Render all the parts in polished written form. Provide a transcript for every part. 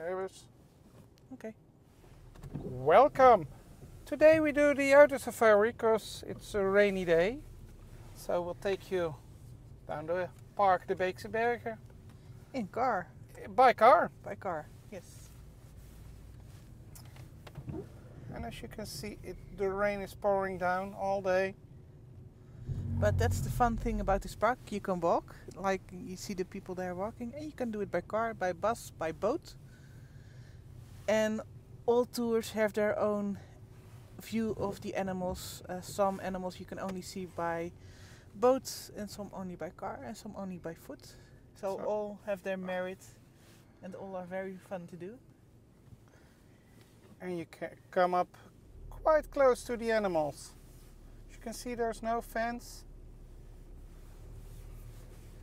Harris. Okay. Welcome! Today we do the Autosafari because it's a rainy day. So we'll take you down the park, the Beekse Bergen. In car. By car. By car, yes. And as you can see, the rain is pouring down all day. But that's the fun thing about this park. You can walk, like you see the people there walking, and you can do it by car, by bus, by boat. And all tours have their own view of the animals. Some animals you can only see by boat, and some only by car, and some only by foot. So all have their merit, and all are very fun to do. And you can come up quite close to the animals. As you can see, there's no fence.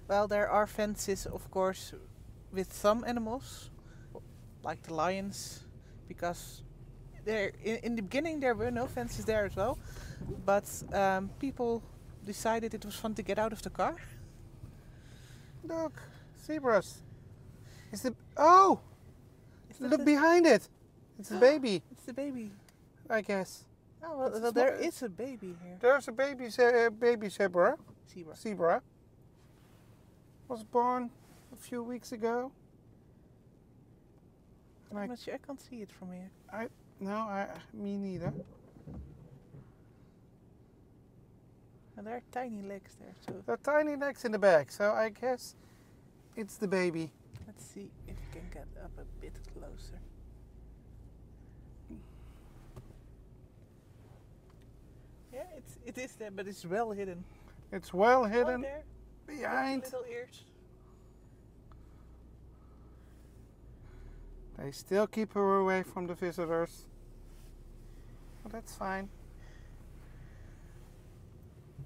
Well, there are fences, of course, with some animals, like the lions, because there in the beginning there were no fences there as well, but people decided it was fun to get out of the car. Look, zebras. Look behind it. It's a baby. It's the baby. I guess. Oh, well there is a baby here. There's a baby zebra. Zebra. Was born a few weeks ago. I'm not sure. I can't see it from here. Me neither. And there are tiny legs there too. There are tiny legs in the back, so I guess it's the baby. Let's see if you can get up a bit closer. Yeah, it is there, but it's well hidden. It's well hidden there, behind. little ears. They still keep her away from the visitors. But that's fine.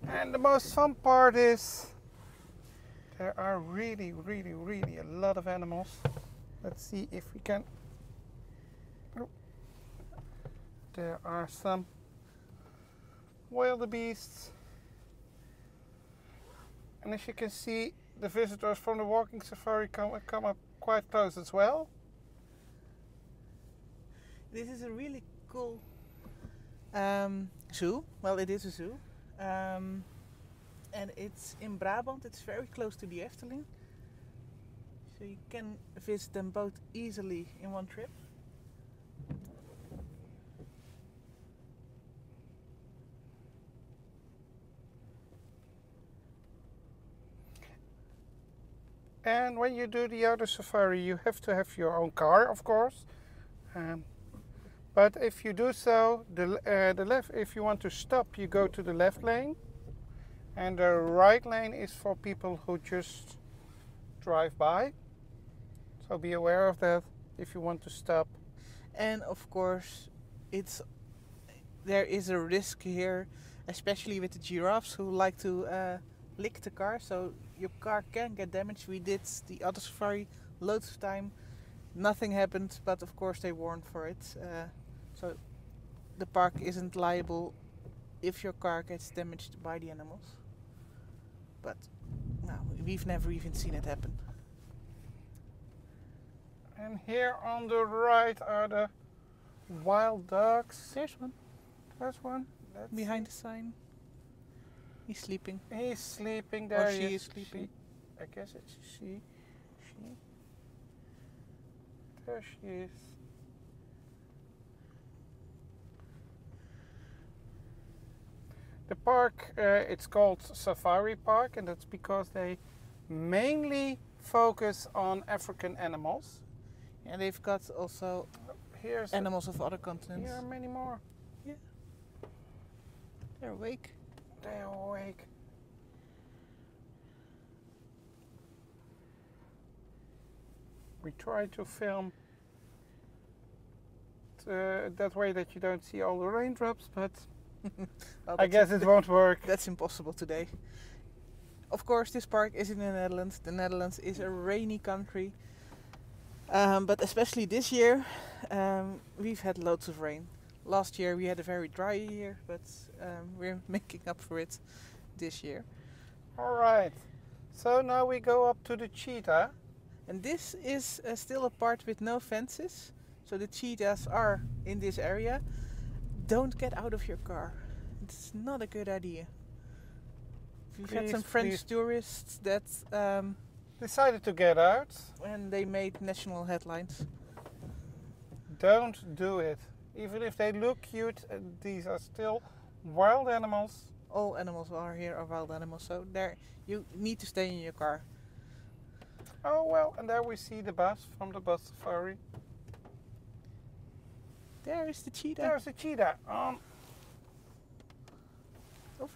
And the most fun part is there are really a lot of animals. Let's see if we can. Oh. There are some wildebeests. And as you can see, the visitors from the walking safari come up quite close as well. This is a really cool zoo. Well, it is a zoo. And it's in Brabant. It's very close to the Efteling. So you can visit them both easily in one trip. And when you do the Autosafari, you have to have your own car, of course. But if you do so, if you want to stop, you go to the left lane. And the right lane is for people who just drive by. So be aware of that if you want to stop. And of course, there is a risk here, especially with the giraffes who like to lick the car. So your car can get damaged. We did the Autosafari loads of time. Nothing happened, but of course they warned for it. So the park isn't liable if your car gets damaged by the animals. But no, we've never even seen it happen. And here on the right are the wild dogs. There's one. There's one. Behind the sign. He's sleeping. He's sleeping there. Or she is sleeping. I guess it's she. There she is. The park, it's called Safaripark, and that's because they mainly focus on African animals. And they've got also animals of other continents. Here are many more. Yeah. They're awake. They're awake. We try to film that way that you don't see all the raindrops, but well, I guess it won't work. That's impossible today. Of course, this park is in the Netherlands. The Netherlands is a rainy country. But especially this year, we've had loads of rain. Last year we had a very dry year, but we're making up for it this year. Alright, so now we go up to the cheetah. And this is still a part with no fences, so the cheetahs are in this area. Don't get out of your car. It's not a good idea. We've had some French tourists that decided to get out. and they made national headlines. Don't do it. Even if they look cute, these are still wild animals. All animals are here are wild animals, so there you need to stay in your car. Oh well, and there we see the bus from the bus safari. There is the cheetah. There's a cheetah.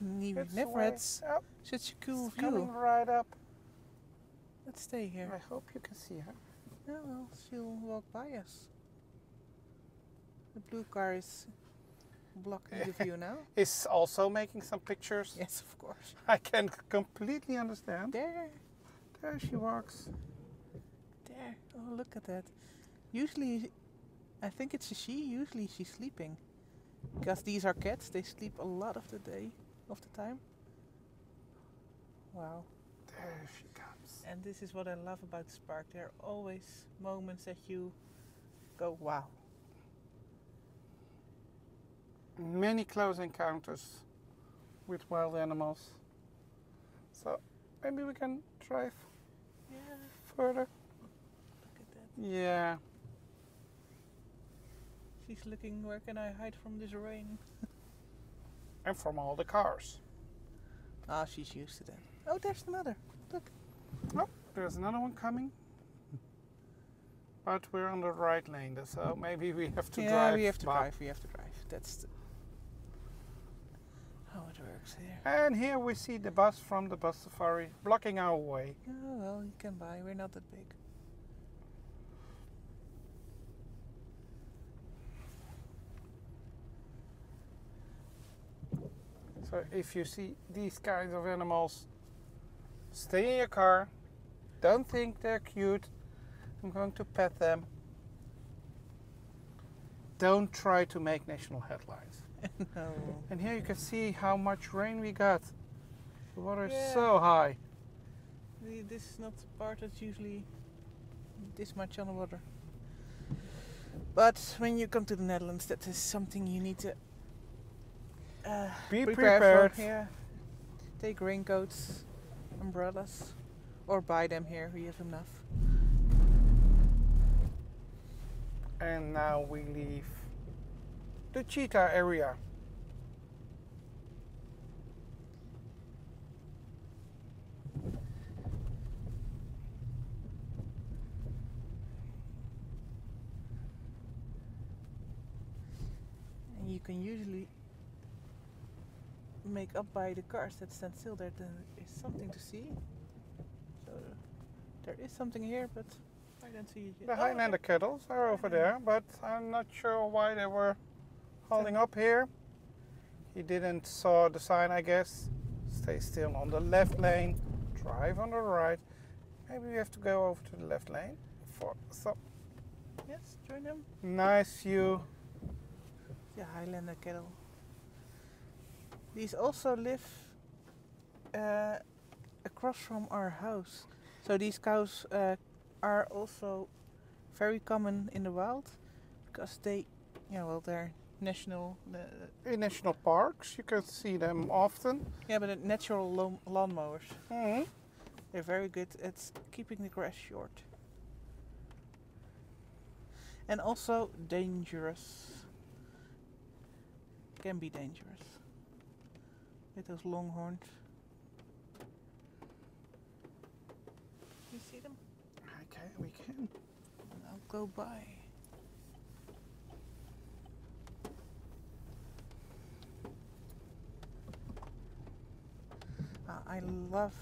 We've It's never way had up. such a cool It's view. coming right up. Let's stay here. I hope you can see her. No, well, she'll walk by us. The blue car is blocking the view now. Is also making some pictures. Yes, of course. I can completely understand. There, There she walks. there. Oh, look at that. Usually, I think it's a she. Usually she's sleeping. Because these are cats, they sleep a lot of the day, of the time. Wow. There she comes. And this is what I love about this park. There are always moments that you go, wow. Many close encounters with wild animals. So maybe we can drive Yeah, further. look at that. Yeah. She's looking, where can I hide from this rain? And from all the cars. Ah, she's used to that. Oh, there's another. Look. Oh, there's another one coming. But we're on the right lane, so maybe we have to drive. Yeah, we have to back. drive. We have to drive. That's how it works here. And here we see the bus from the bus safari blocking our way. Oh, well, you can buy. We're not that big. So if you see these kinds of animals, stay in your car. Don't think they're cute. I'm going to pet them. Don't try to make national headlines. No. And here you can see how much rain we got. The water is Yeah. so high. This is not the part that's usually this much on the water. But when you come to the Netherlands, that is something you need to Be prepare prepared. for. Yeah. Take raincoats, umbrellas, or buy them here. We have enough. And now we leave the cheetah area. And you can usually make up by the cars that stand still. There is something to see. So there is something here, but I don't see it yet. The Oh, Highlander kettles are over there, but I'm not sure why they were holding up here. He didn't saw the sign, I guess. Stay still on the left lane, drive on the right. Maybe we have to go over to the left lane for some Yes, join them. nice view. The Highlander kettle. These also live across from our house. So these cows are also very common in the wild because they, yeah, well, they're national. In national parks, you can see them often. Yeah, but they're natural lawnmowers. Mhm. They're very good at keeping the grass short. And also dangerous. Can be dangerous. With those long horns. You see them? Okay, we can. And I'll go by. I love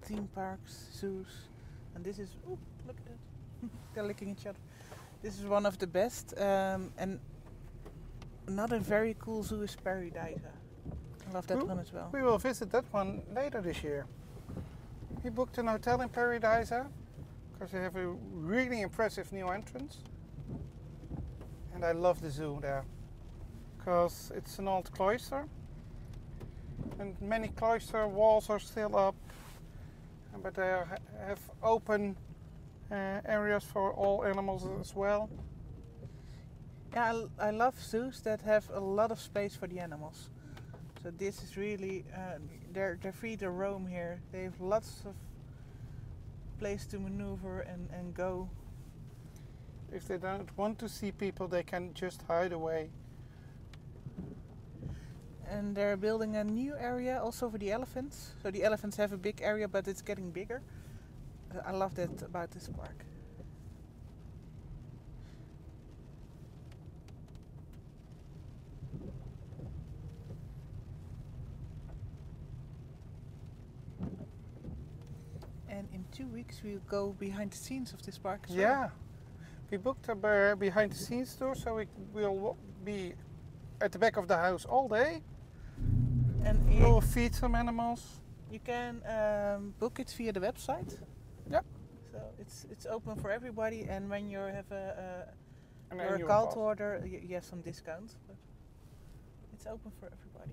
theme parks, zoos, and this is, ooh, look at that. They're licking each other. This is one of the best, and another very cool zoo is Paradise. I love that Ooh. one as well. We will visit that one later this year. We booked an hotel in Paradise because they have a really impressive new entrance. And I love the zoo there because it's an old cloister and many cloister walls are still up but they have open areas for all animals as well. Yeah, I love zoos that have a lot of space for the animals. So this is really, they're free to roam here. They have lots of place to maneuver and go. If they don't want to see people, they can just hide away. And they're building a new area also for the elephants. So the elephants have a big area, but it's getting bigger. I love that about this park. And in 2 weeks we'll go behind the scenes of this park as well. Yeah, we booked a behind the scenes tour, so we will be at the back of the house all day. And We'll feed some animals. you can book it via the website. Yep. So it's open for everybody, and when you have a An your annual cult pass. order, you have some discounts, but it's open for everybody.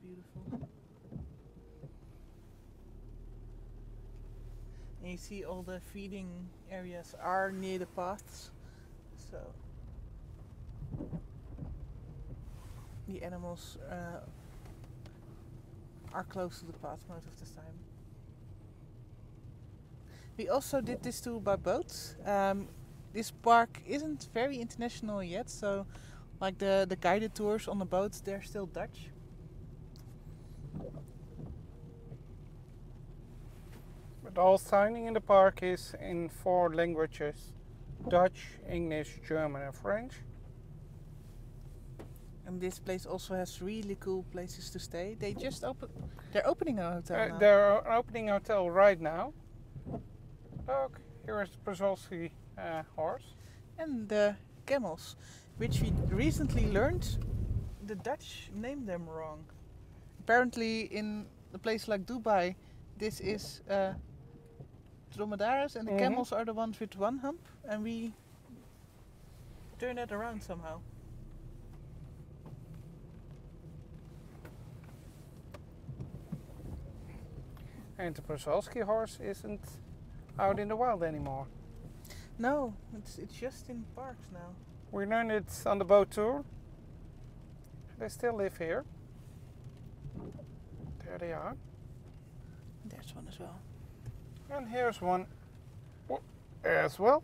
Beautiful. And you see all the feeding areas are near the paths, so the animals are close to the path most of the time. We also did this tour by boat. This park isn't very international yet, so like the guided tours on the boats, they're still Dutch. But all signing in the park is in 4 languages: Dutch, English, German and French. And this place also has really cool places to stay. They're opening a hotel now. They're opening a hotel right now. Look, here is the Brazilski horse. And the camels, which we recently learned the Dutch named them wrong. Apparently in a place like Dubai, this is drommedas, and the camels are the ones with one hump, and we turn that around somehow. And the Brazilski horse isn't out in the wild anymore. No, it's just in parks now. We learned it on the boat tour. They still live here. There they are. There's one as well. And here's one as well.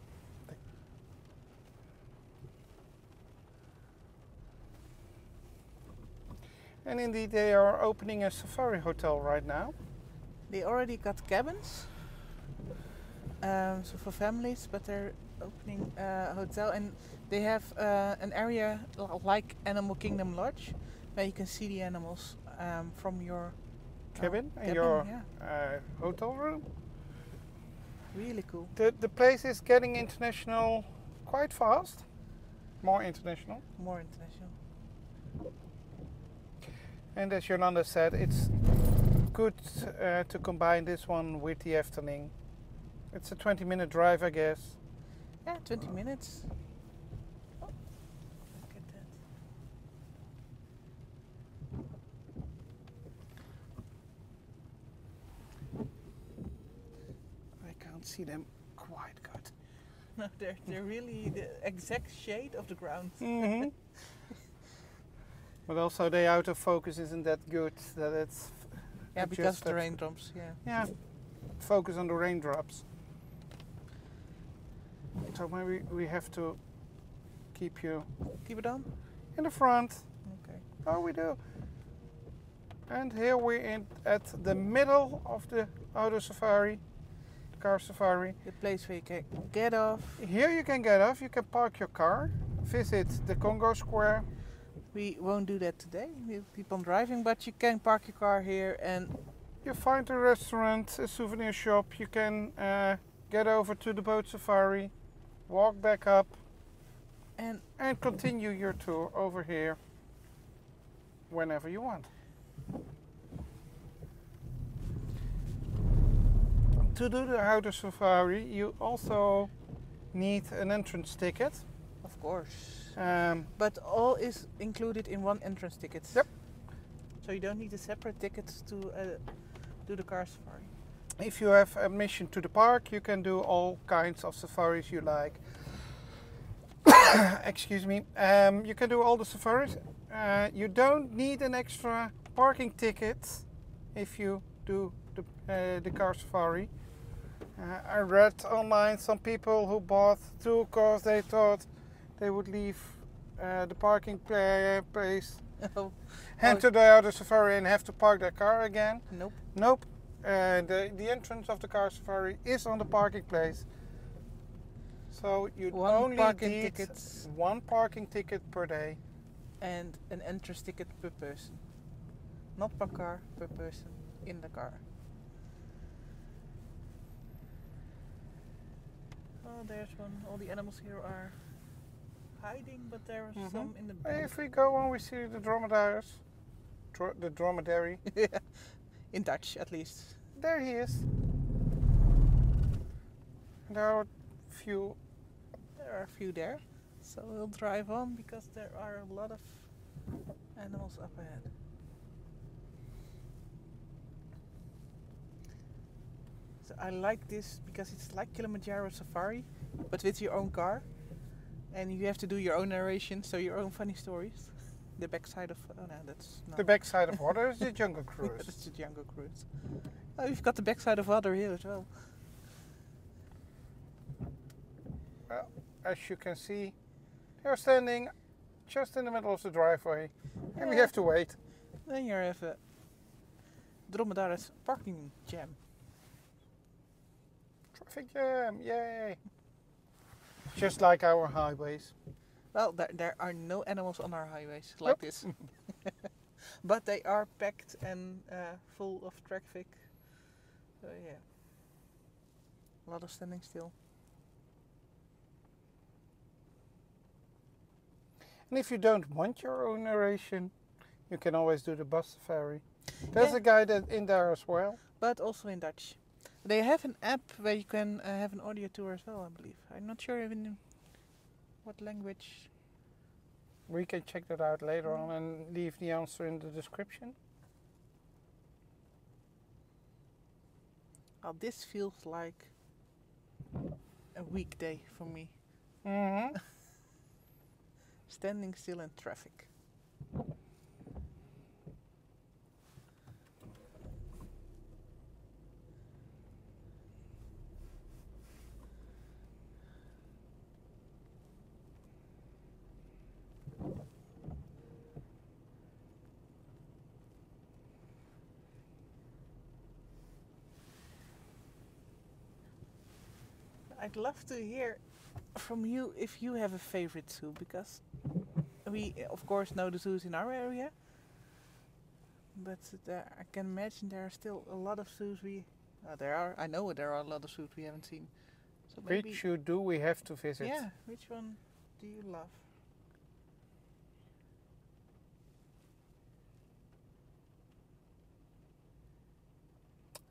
And indeed they are opening a safari hotel right now. They already got cabins, so for families, but they're opening a hotel, and they have an area like Animal Kingdom Lodge, where you can see the animals from your Cabin in cabin, your yeah. hotel room. Really cool. The place is getting international quite fast. More international. More international. And as Jolanda said, it's good to combine this one with the Efteling. It's a 20-minute drive, I guess. Yeah, 20 minutes. Oh, look at that. I can't see them quite good. No, they're really the exact shade of the ground. Mm-hmm. But also the autofocus isn't that good. That it's Yeah, because of the adjusted. raindrops, yeah. Yeah, focus on the raindrops. So maybe we have to keep you Keep it on? in the front. Okay. Oh, we do. And here we're at the middle of the Autosafari, car safari. The place where you can get off. Here you can get off, you can park your car, visit the Congo Square. We won't do that today. We'll keep on driving, but you can park your car here and You find a restaurant, a souvenir shop, you can get over to the boat safari, walk back up and continue your tour over here whenever you want. To do the Auto Safari, you also need an entrance ticket. of course. Um, But all is included in one entrance ticket. Yep. So you don't need a separate ticket to do the car safari. If you have admission to the park, you can do all kinds of safaris you like. Excuse me. You can do all the safaris. You don't need an extra parking ticket if you do the car safari. I read online some people who bought 2 because they thought they would leave the parking place, Oh. enter the other safari and have to park their car again. Nope. Nope. The entrance of the car safari is on the parking place. So you only need one parking ticket per day. And an entrance ticket per person. Not per car, per person in the car. Oh, there's one. All the animals here are hiding, but there are some in the back. If we go on, we see the dromedaries. The dromedary. In Dutch, at least. There he is. There are few. There are a few there. So we'll drive on because there are a lot of animals up ahead. So I like this because it's like Kilimanjaro Safari, but with your own car. And you have to do your own narration, so your own funny stories. The backside of... Oh no, that's not... The backside of water is the Jungle Cruise. That's the Jungle Cruise. Oh, you've got the backside of water here as well. Well, as you can see, they're standing just in the middle of the driveway. And we have to wait. Then you have a Dromedaris parking jam. Traffic jam, yay! Just like our highways. Well, there are no animals on our highways like this. But they are packed and full of traffic. So yeah. A lot of standing still. And if you don't want your own narration, you can always do the bus safari. There's a guy that in there as well. But also in Dutch. They have an app where you can have an audio tour as well, I believe. I'm not sure even in what language. We can check that out later on and leave the answer in the description. Well, this feels like a weekday for me. Mm-hmm. Standing still in traffic. I'd love to hear from you if you have a favorite zoo, because we of course know the zoos in our area, but I can imagine there are still a lot of zoos I know there are a lot of zoos we haven't seen. So maybe, Which do we have to visit? yeah, which one do you love?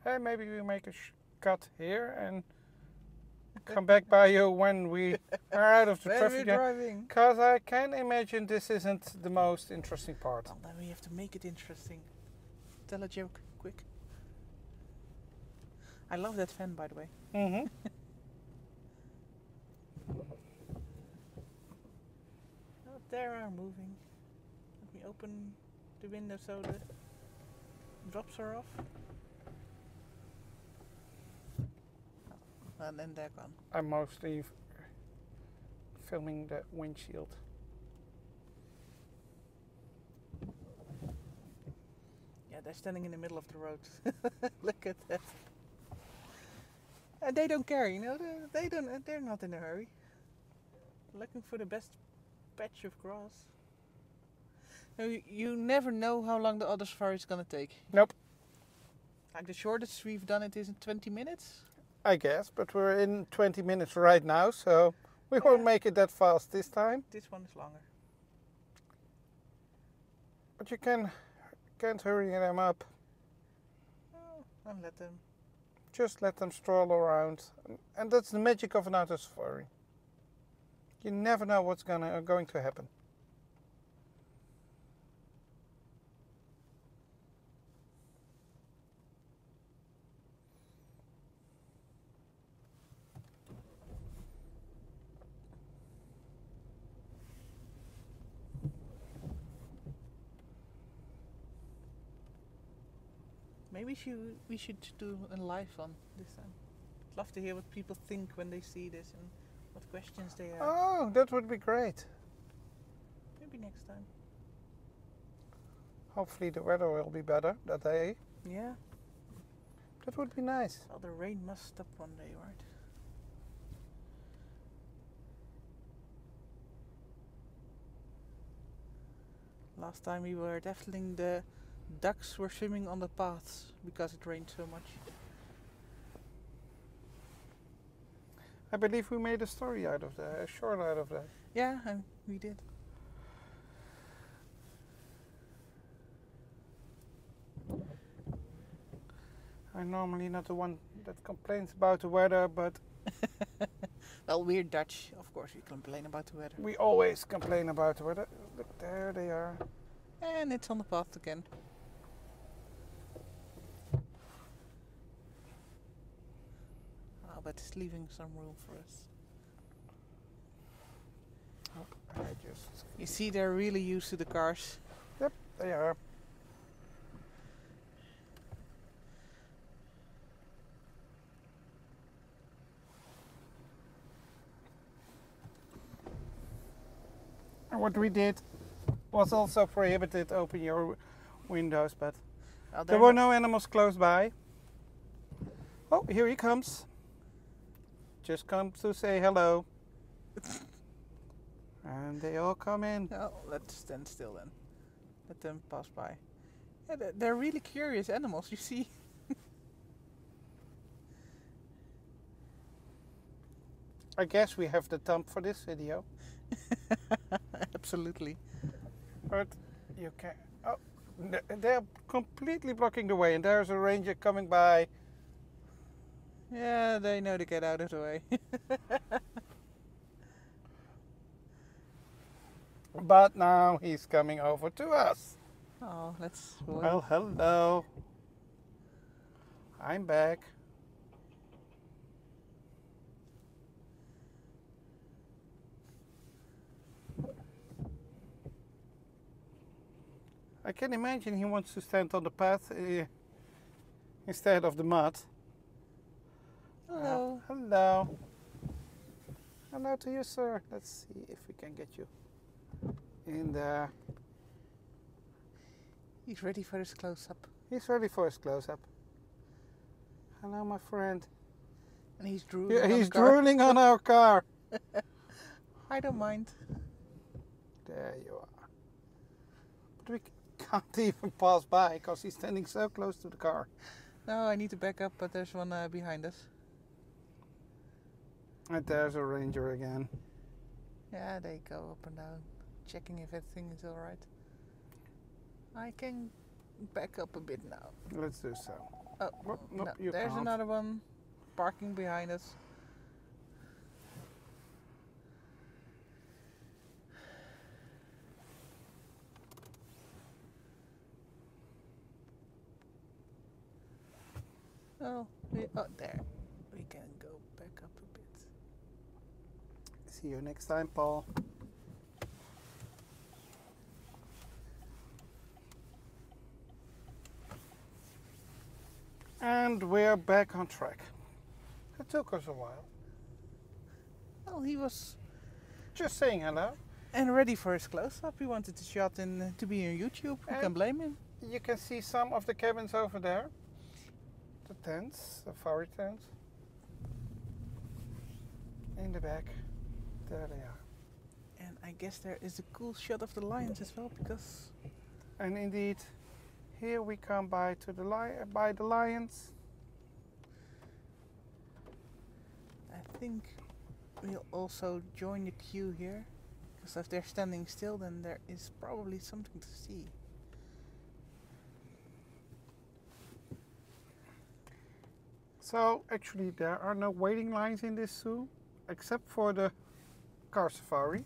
Hey, maybe we make a cut here and come back by you when we are out of the When traffic we're jam. driving. Because I can imagine this isn't the most interesting part. Well, then we have to make it interesting. Tell a joke, quick. I love that fan, by the way. Mm-hmm. Oh, there are moving. Let me open the window so the drops are off. And then they're gone. I'm mostly filming the windshield. Yeah, they're standing in the middle of the road. Look at that. And they don't care, you know. They don't. They're not in a hurry. Looking for the best patch of grass. You never know how long the other safari is gonna take. Nope. Like the shortest we've done it is in 20 minutes. I guess, but we're in 20 minutes right now, so we won't make it that fast this time. This one is longer. But you can't hurry them up. Oh, I'll let them. Just let them stroll around. And that's the magic of an auto safari. You never know what's going to happen. Maybe we should do a live one this time. I'd love to hear what people think when they see this and what questions they have. Oh, that would be great. Maybe next time. Hopefully the weather will be better that day. Yeah. That would be nice. Well, the rain must stop one day, right? Last time we were definitely the ducks were swimming on the paths because it rained so much. I believe we made a story out of that, a short out of that. Yeah, and we did. I'm normally not the one that complains about the weather, but Well, we're Dutch, of course we complain about the weather. we always complain about the weather. Look, there they are. And it's on the path again. Oh, but it's leaving some room for us. Oh, I just... You see, they're really used to the cars. Yep, they are. And what we did was also prohibited open your windows, but Well, there were no animals close by. Oh, here he comes. Just come to say hello. And they all come in. Oh, let's stand still then. Let them pass by. Yeah, they're really curious animals, you see. I guess we have the thumb for this video. Absolutely. But you can... Oh, they're completely blocking the way, and there's a ranger coming by. Yeah, they know to get out of the way. But now he's coming over to us. Oh, let's... Well, hello. I'm back. I can imagine he wants to stand on the path instead of the mud. Hello. Hello. Hello to you, sir. Let's see if we can get you in there. He's ready for his close-up. He's ready for his close-up. Hello, my friend. And he's drooling Yeah, on he's the car. drooling on our car. I don't mind. There you are. But we can't even pass by because he's standing so close to the car. No, I need to back up, but there's one behind us. And there's a ranger again. Yeah, they go up and down, checking if everything is alright. I can back up a bit now. Let's do so. Oh, Well, no, no, you there's can't. another one parking behind us. Oh, there. We can go back up a bit. See you next time, Paul. And we're back on track. It took us a while. Well, he was Just saying hello. and ready for his close-up. He wanted to shot in to be on YouTube. Who can And- blame him? You can see some of the cabins over there. The tents, safari tents. In the back. There they are. And I guess there is a cool shot of the lions as well, because And indeed, here we come by to the by the lions. I think we'll also join the queue here. Because if they're standing still, then there is probably something to see. So actually there are no waiting lines in this zoo, except for the car safari.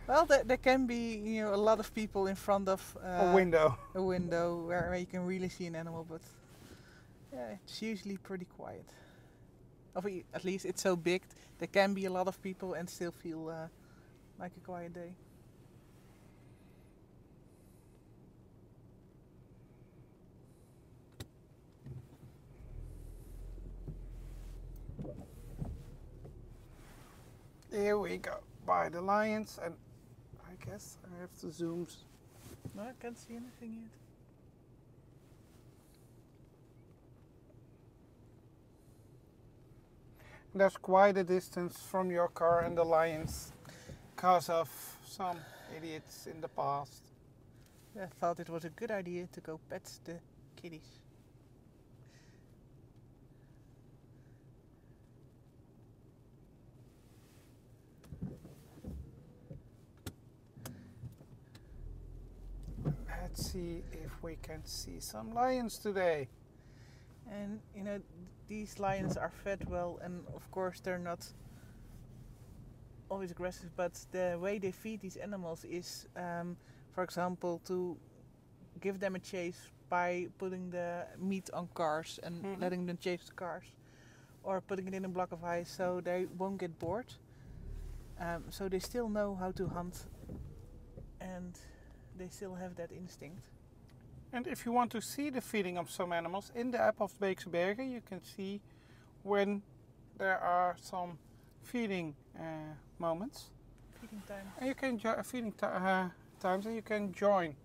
Well, there can be, a lot of people in front of A window. a window where you can really see an animal, but yeah, it's usually pretty quiet. At least it's so big, there can be a lot of people and still feel like a quiet day. here we go by the lions, and I guess I have to zoom. No, I can't see anything yet. There's quite a distance from your car and the lions because of some idiots in the past. I thought it was a good idea to go pet the kitties. Let's see if we can see some lions today. And you know, these lions are fed well, and of course they're not always aggressive, but the way they feed these animals is, for example, to give them a chase by putting the meat on cars and letting them chase the cars, or putting it in a block of ice so they won't get bored. So they still know how to hunt, and they still have that instinct. And if you want to see the feeding of some animals, in the app of Beekse Bergen you can see when there are some feeding moments. Feeding time. And you can feeding times, and you can join.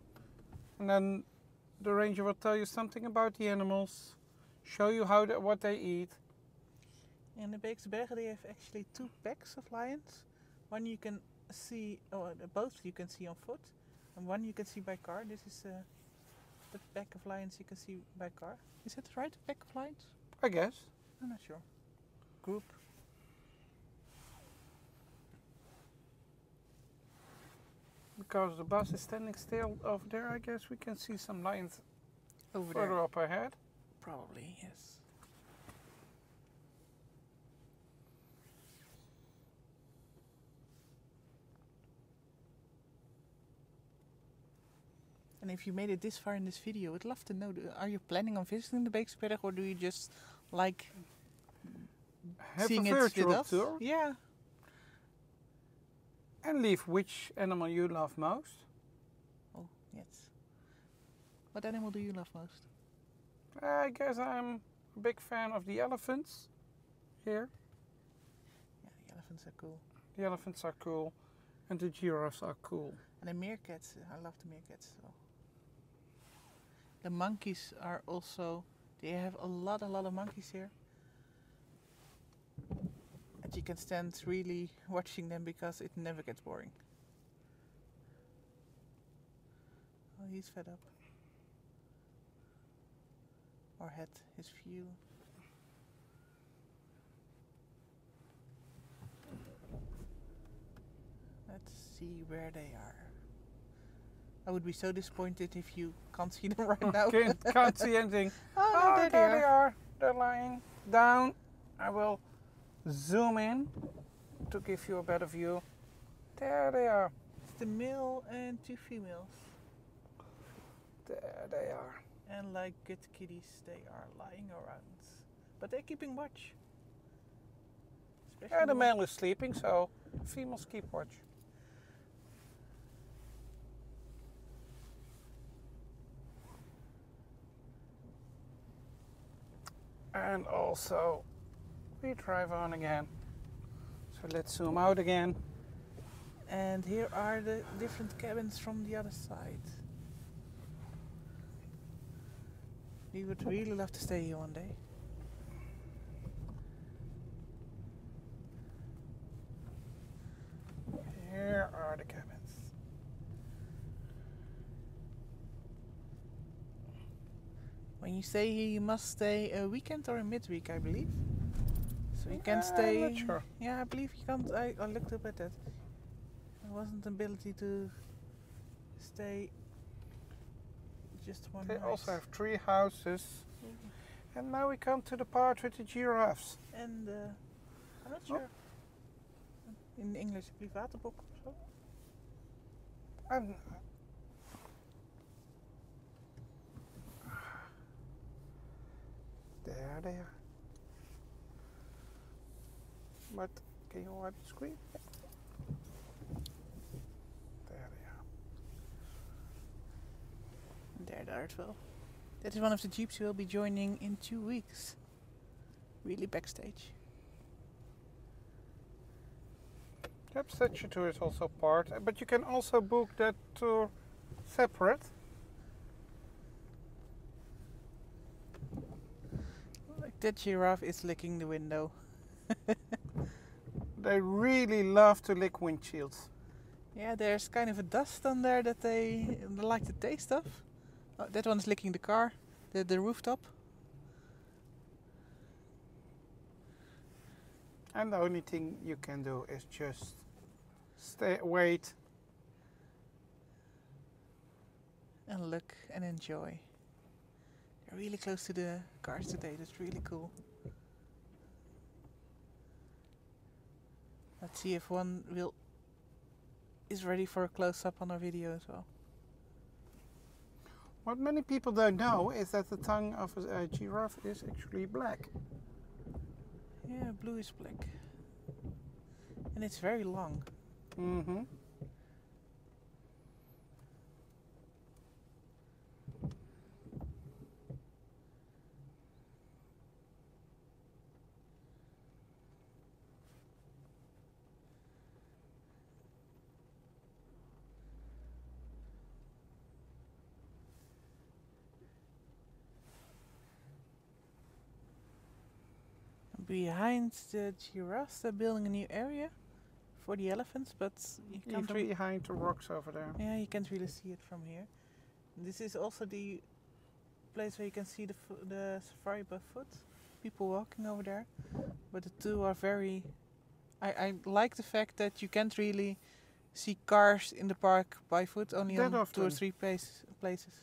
And then the ranger will tell you something about the animals, show you what they eat. In the Beekse Bergen they have actually 2 packs of lions. One you can see, or both you can see on foot, and one you can see by car. This is the pack of lions you can see by car. Is that right? A pack of lions? I guess. I'm not sure. Group. Because the bus is standing still over there, I guess we can see some lions Over further there. up ahead. Probably, yes. And if you made it this far in this video, I'd love to know, are you planning on visiting the Beekse Bergen, or do you just like Have seeing a it with virtual us? tour Yeah. and leave which animal you love most. Oh, yes. What animal do you love most? I guess I'm a big fan of the elephants here. Yeah, the elephants are cool. The elephants are cool and the giraffes are cool. And the meerkats, I love the meerkats. So. The monkeys are also, they have a lot of monkeys here. And you can stand really watching them because it never gets boring. Oh, he's fed up. Or had his view. Let's see where they are. I would be so disappointed if you can't see them right now. Can't see anything. Oh, no, there they are. They're lying down. I will zoom in to give you a better view. There they are. It's the male and 2 females. There they are. And like good kitties, they are lying around. But they're keeping watch. Yeah, the male is sleeping, so females keep watch. And also, we drive on again. So let's zoom out again. And here are the different cabins from the other side. We would really love to stay here one day. Here are the cabins. When you stay here, you must stay a weekend or a midweek, I believe. So you can stay. I'm not sure. Yeah, I believe you can't. I looked up at that. There wasn't an ability to stay just one They night. also have 3 houses. And now we come to the part with the giraffes. And I'm not sure. In English, I believe waterbok or so. And there they are. But can you wipe the screen? There they are. There they are as well. That is one of the jeeps we'll be joining in 2 weeks. Really backstage. Yep, statue tour is also part, but you can also book that tour separate. Like that giraffe is licking the window. They really love to lick windshields. Yeah, there's kind of a dust on there that they like the taste of. Oh, that one's licking the car, the rooftop. And the only thing you can do is just wait. And look and enjoy. They're really close to the cars today, that's really cool. Let's see if one is ready for a close-up on our video as well. What many people don't know is that the tongue of a giraffe is actually black. Yeah, blue is black. And it's very long. Mm-hmm. Behind the giraffes, they're building a new area for the elephants, but you can't Even behind the rocks over there. yeah, you can't really see it from here. This is also the place where you can see the safari by foot. People walking over there, but the two are very. I like the fact that you can't really see cars in the park by foot, only That on 2 or often. 3 places.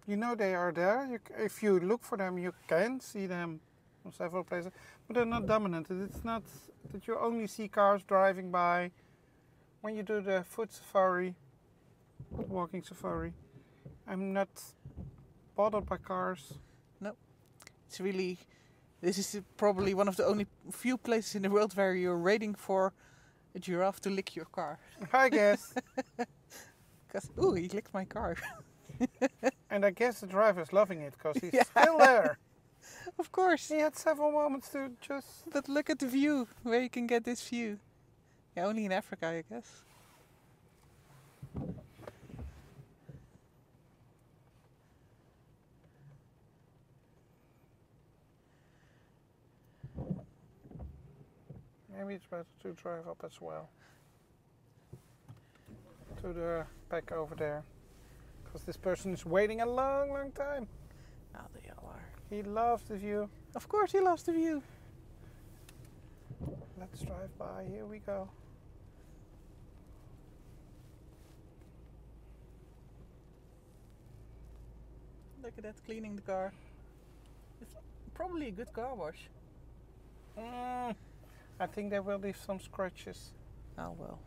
You know they are there. If you look for them, you can see them on several places, but they're not dominant. It's not that you only see cars driving by. When you do the foot safari, walking safari, I'm not bothered by cars. It's really. This is probably one of the only few places in the world where you're waiting for a giraffe to lick your car. I guess. Because, ooh, he licked my car. And I guess the driver's loving it because he's Yeah. still there. Of course. He had several moments to just. But look at the view, where you can get this view. Yeah, only in Africa, I guess. Maybe it's better to drive up as well. To the back over there. Because this person is waiting a long, long time. Oh, they all are. He loves the view. Of course, he loves the view. Let's drive by. Here we go. Look at that, cleaning the car. It's probably a good car wash. I think there will be some scratches. Oh well.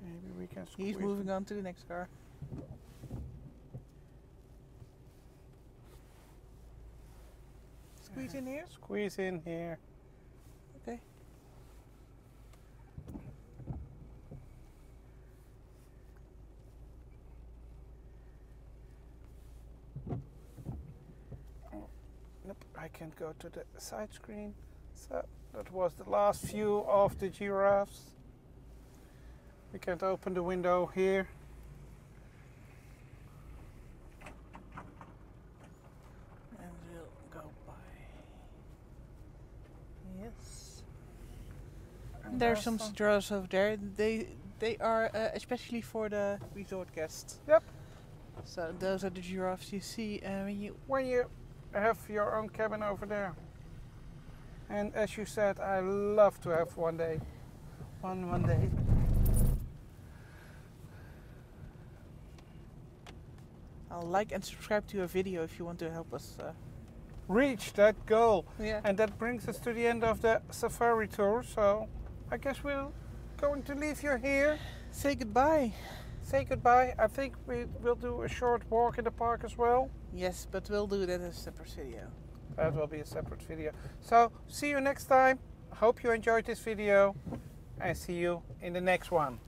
Maybe we can squeeze. He's moving on to the next car. Squeeze in here? Squeeze in here. Okay. Nope, I can't go to the side screen. So that was the last view of the giraffes. We can't open the window here. And we'll go by. Yes. And There's some some- straws over there. They are especially for the resort guests. Yep. So those are the giraffes you see When you have your own cabin over there. And as you said, I love to have one day. One day. I'll like and subscribe to your video if you want to help us. Reach that goal. Yeah. And that brings us to the end of the safari tour. So I guess we're going to leave you here. Say goodbye. Say goodbye. I think we will do a short walk in the park as well. Yes, but we'll do that as a separate video. That will be a separate video. So see you next time. hope you enjoyed this video and see you in the next one.